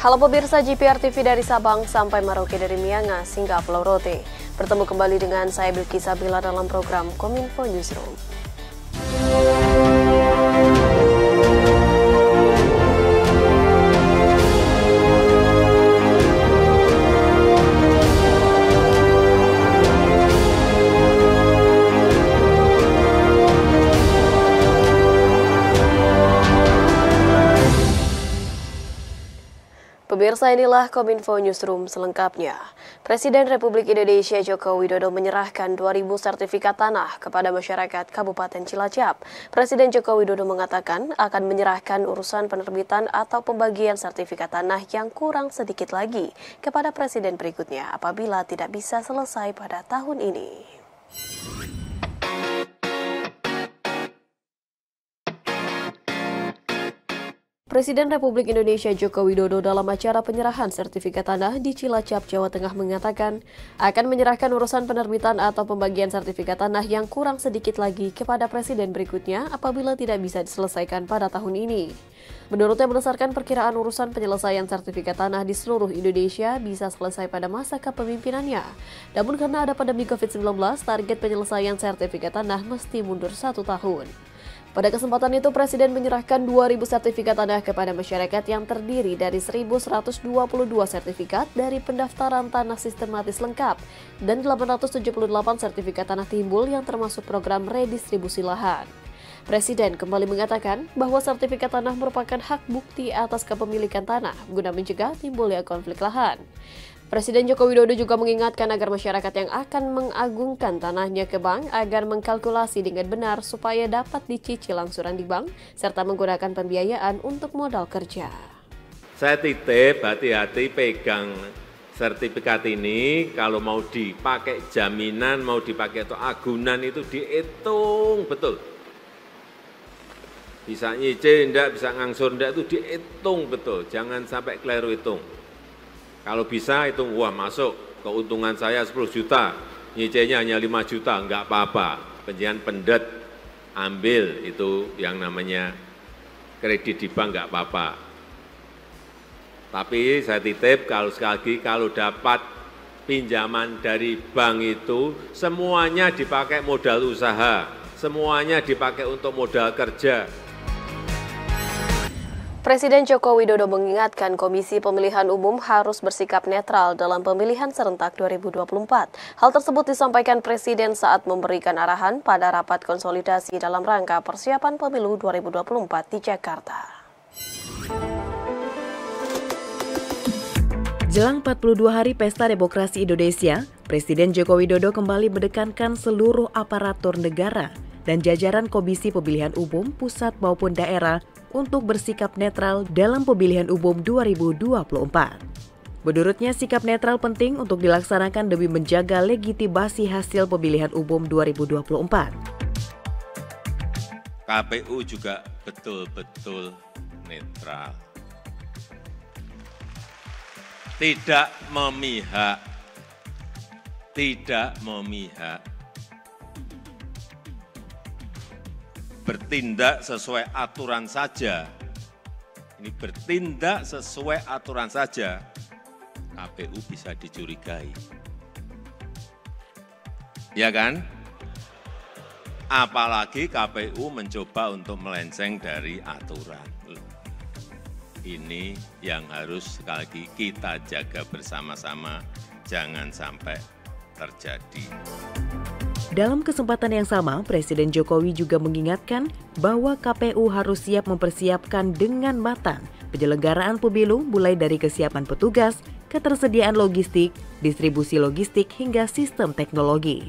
Halo pemirsa GPR TV dari Sabang sampai Merauke dari Miangas hingga Pulau Rote. Bertemu kembali dengan saya Bilki Sabila dalam program Kominfo Newsroom. Pemirsa, inilah Kominfo Newsroom selengkapnya. Presiden Republik Indonesia Joko Widodo menyerahkan 2.000 sertifikat tanah kepada masyarakat Kabupaten Cilacap. Presiden Joko Widodo mengatakan akan menyerahkan urusan penerbitan atau pembagian sertifikat tanah yang kurang sedikit lagi kepada presiden berikutnya apabila tidak bisa selesai pada tahun ini. Presiden Republik Indonesia Joko Widodo dalam acara penyerahan sertifikat tanah di Cilacap, Jawa Tengah mengatakan akan menyerahkan urusan penerbitan atau pembagian sertifikat tanah yang kurang sedikit lagi kepada presiden berikutnya apabila tidak bisa diselesaikan pada tahun ini. Menurutnya, berdasarkan perkiraan urusan penyelesaian sertifikat tanah di seluruh Indonesia bisa selesai pada masa kepemimpinannya. Namun karena ada pandemi COVID-19, target penyelesaian sertifikat tanah mesti mundur 1 tahun. Pada kesempatan itu, Presiden menyerahkan 2.000 sertifikat tanah kepada masyarakat yang terdiri dari 1.122 sertifikat dari pendaftaran tanah sistematis lengkap dan 878 sertifikat tanah timbul yang termasuk program redistribusi lahan. Presiden kembali mengatakan bahwa sertifikat tanah merupakan hak bukti atas kepemilikan tanah guna mencegah timbulnya konflik lahan. Presiden Joko Widodo juga mengingatkan agar masyarakat yang akan mengagungkan tanahnya ke bank agar mengkalkulasi dengan benar supaya dapat dicicil angsuran di bank serta menggunakan pembiayaan untuk modal kerja. Saya titip hati-hati pegang sertifikat ini, kalau mau dipakai jaminan, mau dipakai atau agunan itu dihitung betul. Bisa nyicil enggak, bisa ngangsur enggak itu dihitung betul, jangan sampai keliru hitung. Kalau bisa hitung, wah masuk, keuntungan saya 10 juta, nyicilnya hanya 5 juta, enggak apa-apa. Penjian pendet, ambil itu yang namanya kredit di bank, enggak apa-apa. Tapi saya titip, kalau sekali lagi, kalau dapat pinjaman dari bank itu, semuanya dipakai modal usaha, semuanya dipakai untuk modal kerja. Presiden Joko Widodo mengingatkan Komisi Pemilihan Umum harus bersikap netral dalam pemilihan serentak 2024. Hal tersebut disampaikan Presiden saat memberikan arahan pada rapat konsolidasi dalam rangka persiapan pemilu 2024 di Jakarta. Jelang 42 hari Pesta Demokrasi Indonesia, Presiden Joko Widodo kembali menekankan seluruh aparatur negara dan jajaran Komisi Pemilihan Umum pusat maupun daerah untuk bersikap netral dalam pemilihan umum 2024. Menurutnya, sikap netral penting untuk dilaksanakan demi menjaga legitimasi hasil pemilihan umum 2024. KPU juga betul-betul netral. Tidak memihak. Bertindak sesuai aturan saja. Ini bertindak sesuai aturan saja, KPU bisa dicurigai. Ya kan? Apalagi KPU mencoba untuk melenceng dari aturan. Ini yang harus sekali lagi kita jaga bersama-sama, jangan sampai terjadi. Dalam kesempatan yang sama, Presiden Jokowi juga mengingatkan bahwa KPU harus siap mempersiapkan dengan matang penyelenggaraan pemilu mulai dari kesiapan petugas, ketersediaan logistik, distribusi logistik, hingga sistem teknologi.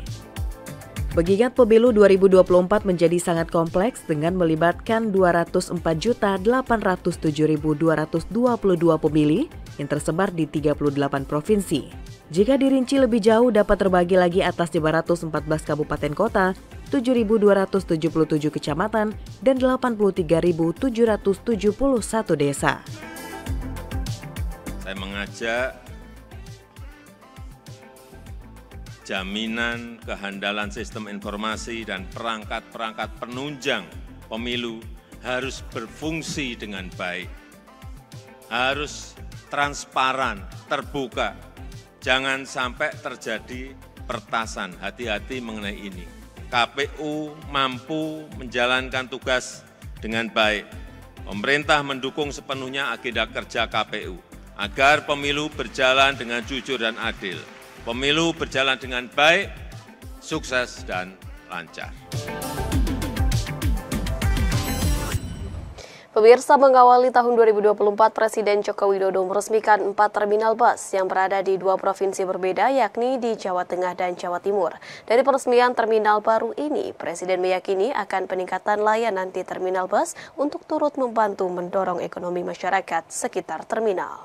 Mengingat pemilu 2024 menjadi sangat kompleks dengan melibatkan 204.807.222 pemilih yang tersebar di 38 provinsi. Jika dirinci lebih jauh dapat terbagi lagi atas 514 kabupaten kota, 7.277 kecamatan, dan 83.771 desa. Saya mengajak jaminan kehandalan sistem informasi dan perangkat-perangkat penunjang pemilu harus berfungsi dengan baik, harus transparan, terbuka. Jangan sampai terjadi pertasan, hati-hati mengenai ini. KPU mampu menjalankan tugas dengan baik. Pemerintah mendukung sepenuhnya agenda kerja KPU agar pemilu berjalan dengan jujur dan adil. Pemilu berjalan dengan baik, sukses dan lancar. Pemirsa, mengawali tahun 2024, Presiden Joko Widodo meresmikan 4 terminal bus yang berada di 2 provinsi berbeda, yakni di Jawa Tengah dan Jawa Timur. Dari peresmian terminal baru ini, Presiden meyakini akan peningkatan layanan di terminal bus untuk turut membantu mendorong ekonomi masyarakat sekitar terminal.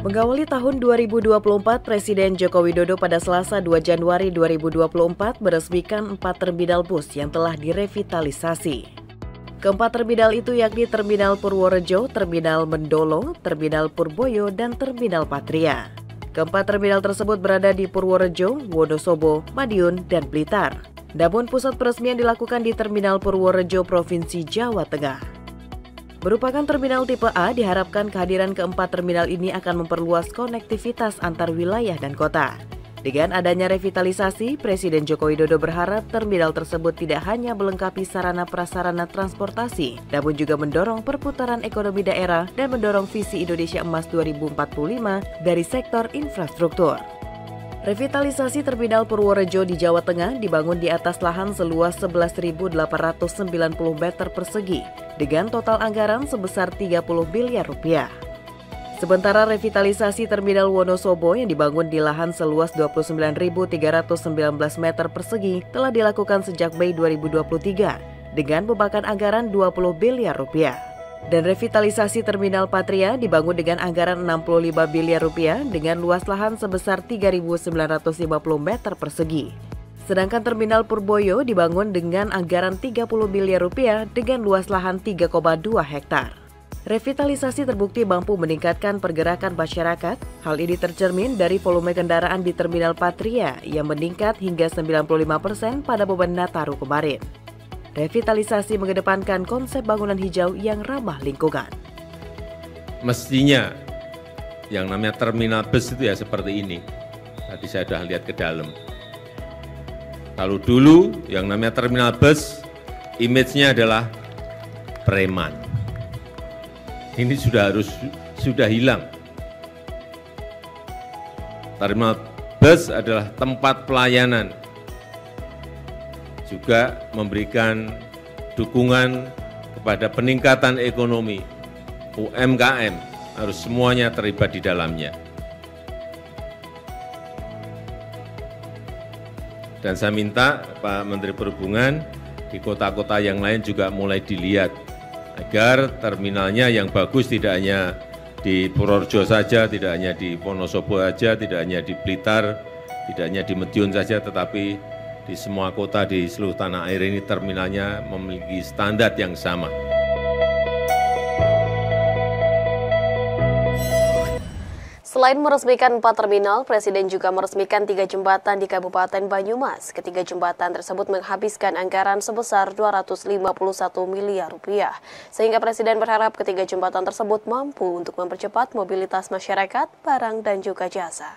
Mengawali tahun 2024, Presiden Joko Widodo pada Selasa 2 Januari 2024 meresmikan 4 terminal bus yang telah direvitalisasi. Keempat terminal itu yakni Terminal Purworejo, Terminal Mendolo, Terminal Purboyo, dan Terminal Patria. Keempat terminal tersebut berada di Purworejo, Wonosobo, Madiun, dan Blitar. Namun pusat peresmian dilakukan di Terminal Purworejo, Provinsi Jawa Tengah. Merupakan terminal tipe A, diharapkan kehadiran keempat terminal ini akan memperluas konektivitas antar wilayah dan kota. Dengan adanya revitalisasi, Presiden Joko Widodo berharap terminal tersebut tidak hanya melengkapi sarana-prasarana transportasi, namun juga mendorong perputaran ekonomi daerah dan mendorong visi Indonesia Emas 2045 dari sektor infrastruktur. Revitalisasi Terminal Purworejo di Jawa Tengah dibangun di atas lahan seluas 11.890 meter persegi dengan total anggaran sebesar 30 miliar rupiah. Sementara revitalisasi Terminal Wonosobo yang dibangun di lahan seluas 29.319 meter persegi telah dilakukan sejak Mei 2023 dengan memakan anggaran 20 miliar rupiah. Dan revitalisasi Terminal Patria dibangun dengan anggaran 65 miliar rupiah dengan luas lahan sebesar 3.950 meter persegi. Sedangkan Terminal Purboyo dibangun dengan anggaran 30 miliar rupiah dengan luas lahan 3,2 hektar. Revitalisasi terbukti mampu meningkatkan pergerakan masyarakat. Hal ini tercermin dari volume kendaraan di Terminal Patria yang meningkat hingga 95% pada momen Nataru kemarin. Revitalisasi mengedepankan konsep bangunan hijau yang ramah lingkungan. Mestinya yang namanya terminal bus itu ya seperti ini. Tadi saya sudah lihat ke dalam. Kalau dulu yang namanya terminal bus, image-nya adalah preman. Ini sudah hilang. Terminal bus adalah tempat pelayanan, juga memberikan dukungan kepada peningkatan ekonomi. UMKM harus semuanya terlibat di dalamnya. Dan saya minta Pak Menteri Perhubungan di kota-kota yang lain juga mulai dilihat agar terminalnya yang bagus tidak hanya di Purworejo saja, tidak hanya di Wonosobo saja, tidak hanya di Blitar, tidak hanya di Madiun saja, tetapi di semua kota di seluruh tanah air ini terminalnya memiliki standar yang sama. Selain meresmikan 4 terminal, Presiden juga meresmikan 3 jembatan di Kabupaten Banyumas. Ketiga jembatan tersebut menghabiskan anggaran sebesar 251 miliar rupiah. Sehingga Presiden berharap ketiga jembatan tersebut mampu untuk mempercepat mobilitas masyarakat, barang, dan juga jasa.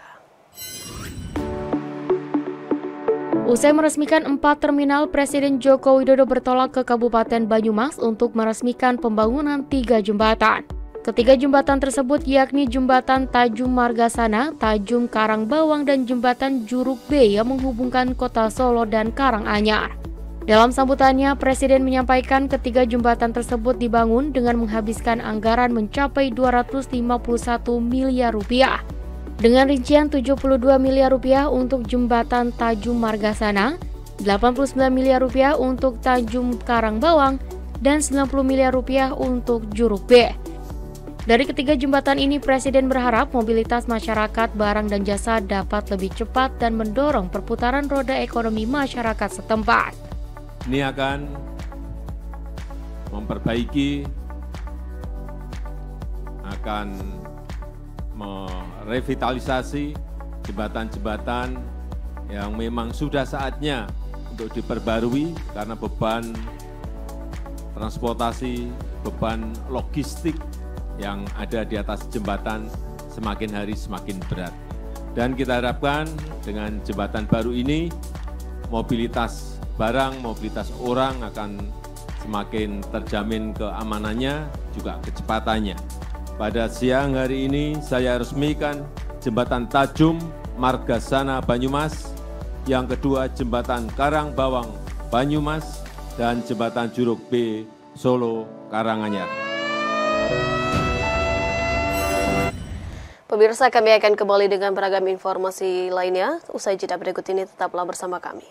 Usai meresmikan 4 terminal, Presiden Joko Widodo bertolak ke Kabupaten Banyumas untuk meresmikan pembangunan 3 jembatan. Ketiga jembatan tersebut yakni Jembatan Tajum Margasana, Tajum Karangbawang, dan Jembatan Juruk B yang menghubungkan kota Solo dan Karanganyar. Dalam sambutannya, Presiden menyampaikan ketiga jembatan tersebut dibangun dengan menghabiskan anggaran mencapai 251 miliar rupiah. Dengan rincian 72 miliar rupiah untuk Jembatan Tajum Margasana, 89 miliar rupiah untuk Tajum Karangbawang, dan 90 miliar rupiah untuk Juruk B. Dari ketiga jembatan ini, Presiden berharap mobilitas masyarakat, barang, dan jasa dapat lebih cepat dan mendorong perputaran roda ekonomi masyarakat setempat. Ini akan memperbaiki, akan merevitalisasi jembatan-jembatan yang memang sudah saatnya untuk diperbarui karena beban transportasi, beban logistik yang ada di atas jembatan semakin hari semakin berat. Dan kita harapkan dengan jembatan baru ini, mobilitas barang, mobilitas orang akan semakin terjamin keamanannya, juga kecepatannya. Pada siang hari ini saya resmikan jembatan Tajum Margasana Banyumas, yang kedua jembatan Karangbawang Banyumas, dan jembatan Juruk B Solo Karanganyar. Pemirsa, kami akan kembali dengan beragam informasi lainnya. Usai jeda berikut ini, tetaplah bersama kami.